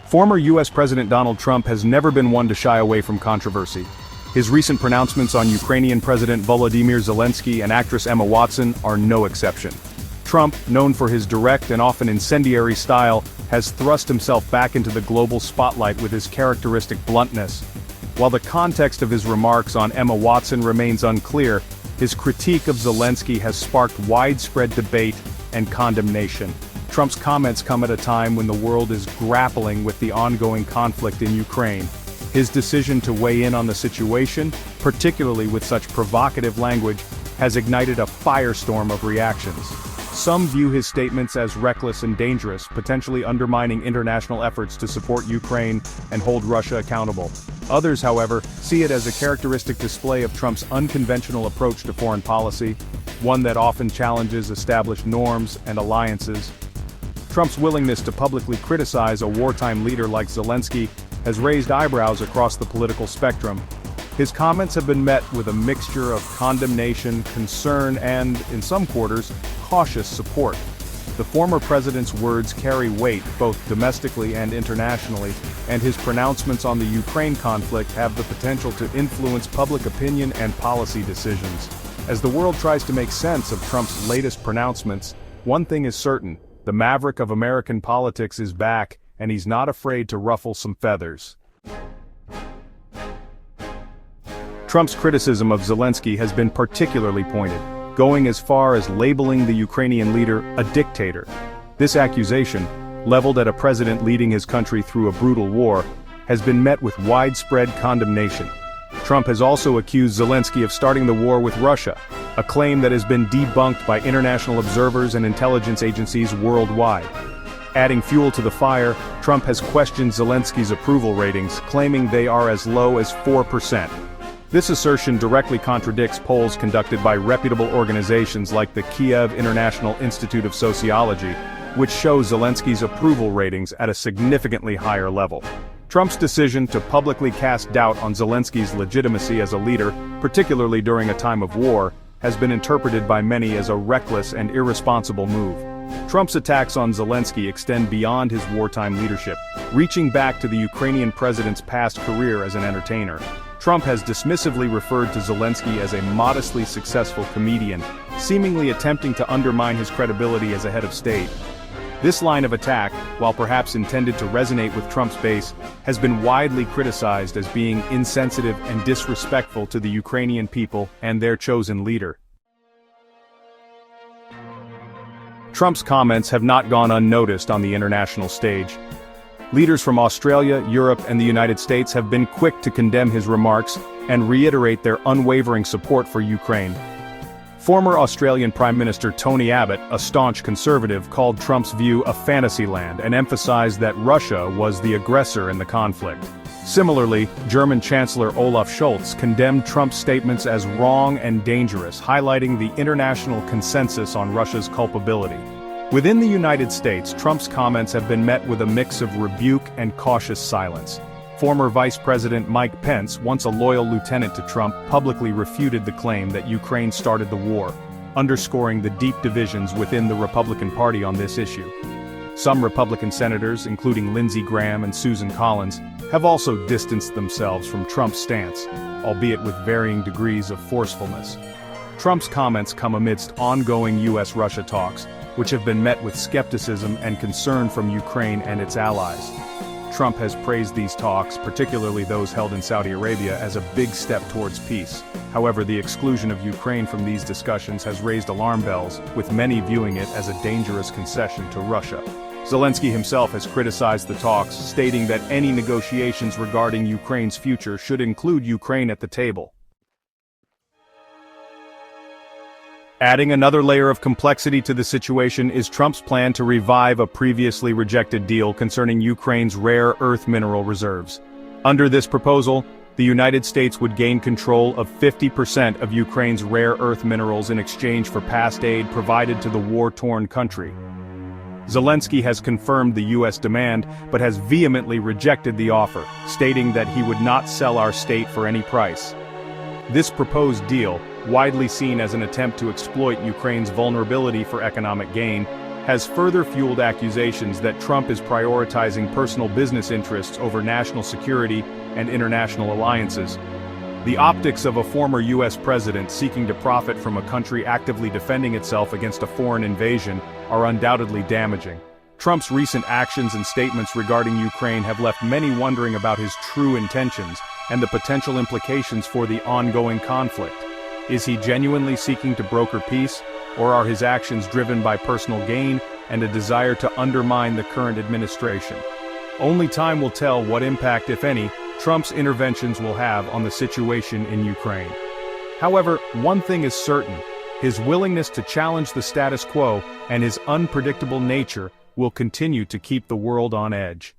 Former U.S. President Donald Trump has never been one to shy away from controversy. His recent pronouncements on Ukrainian President Volodymyr Zelensky and actress Emma Watson are no exception. Trump, known for his direct and often incendiary style, has thrust himself back into the global spotlight with his characteristic bluntness. While the context of his remarks on Emma Watson remains unclear, his critique of Zelensky has sparked widespread debate and condemnation. Trump's comments come at a time when the world is grappling with the ongoing conflict in Ukraine. His decision to weigh in on the situation, particularly with such provocative language, has ignited a firestorm of reactions. Some view his statements as reckless and dangerous, potentially undermining international efforts to support Ukraine and hold Russia accountable. Others, however, see it as a characteristic display of Trump's unconventional approach to foreign policy, one that often challenges established norms and alliances. Trump's willingness to publicly criticize a wartime leader like Zelensky has raised eyebrows across the political spectrum. His comments have been met with a mixture of condemnation, concern, and, in some quarters, cautious support. The former president's words carry weight both domestically and internationally, and his pronouncements on the Ukraine conflict have the potential to influence public opinion and policy decisions. As the world tries to make sense of Trump's latest pronouncements, one thing is certain: the maverick of American politics is back, and he's not afraid to ruffle some feathers. Trump's criticism of Zelensky has been particularly pointed, going as far as labeling the Ukrainian leader a dictator. This accusation, leveled at a president leading his country through a brutal war, has been met with widespread condemnation. Trump has also accused Zelensky of starting the war with Russia, a claim that has been debunked by international observers and intelligence agencies worldwide. Adding fuel to the fire, Trump has questioned Zelensky's approval ratings, claiming they are as low as 4%. This assertion directly contradicts polls conducted by reputable organizations like the Kiev International Institute of Sociology, which show Zelensky's approval ratings at a significantly higher level. Trump's decision to publicly cast doubt on Zelensky's legitimacy as a leader, particularly during a time of war, has been interpreted by many as a reckless and irresponsible move. Trump's attacks on Zelensky extend beyond his wartime leadership, reaching back to the Ukrainian president's past career as an entertainer. Trump has dismissively referred to Zelensky as a modestly successful comedian, seemingly attempting to undermine his credibility as a head of state. This line of attack, while perhaps intended to resonate with Trump's base, has been widely criticized as being insensitive and disrespectful to the Ukrainian people and their chosen leader. Trump's comments have not gone unnoticed on the international stage. Leaders from Australia, Europe, and the United States have been quick to condemn his remarks and reiterate their unwavering support for Ukraine. Former Australian Prime Minister Tony Abbott, a staunch conservative, called Trump's view a fantasy land and emphasized that Russia was the aggressor in the conflict. Similarly, German Chancellor Olaf Scholz condemned Trump's statements as wrong and dangerous, highlighting the international consensus on Russia's culpability. Within the United States, Trump's comments have been met with a mix of rebuke and cautious silence. Former Vice President Mike Pence, once a loyal lieutenant to Trump, publicly refuted the claim that Ukraine started the war, underscoring the deep divisions within the Republican Party on this issue. Some Republican senators, including Lindsey Graham and Susan Collins, have also distanced themselves from Trump's stance, albeit with varying degrees of forcefulness. Trump's comments come amidst ongoing U.S.-Russia talks, which have been met with skepticism and concern from Ukraine and its allies. Trump has praised these talks, particularly those held in Saudi Arabia, as a big step towards peace. However, the exclusion of Ukraine from these discussions has raised alarm bells, with many viewing it as a dangerous concession to Russia. Zelensky himself has criticized the talks, stating that any negotiations regarding Ukraine's future should include Ukraine at the table. Adding another layer of complexity to the situation is Trump's plan to revive a previously rejected deal concerning Ukraine's rare earth mineral reserves. Under this proposal, the United States would gain control of 50% of Ukraine's rare earth minerals in exchange for past aid provided to the war-torn country. Zelensky has confirmed the U.S. demand, but has vehemently rejected the offer, stating that he would not sell our state for any price. This proposed deal, widely seen as an attempt to exploit Ukraine's vulnerability for economic gain, has further fueled accusations that Trump is prioritizing personal business interests over national security and international alliances. The optics of a former U.S. president seeking to profit from a country actively defending itself against a foreign invasion are undoubtedly damaging. Trump's recent actions and statements regarding Ukraine have left many wondering about his true intentions and the potential implications for the ongoing conflict. Is he genuinely seeking to broker peace, or are his actions driven by personal gain and a desire to undermine the current administration? Only time will tell what impact, if any, Trump's interventions will have on the situation in Ukraine. However, one thing is certain: his willingness to challenge the status quo and his unpredictable nature will continue to keep the world on edge.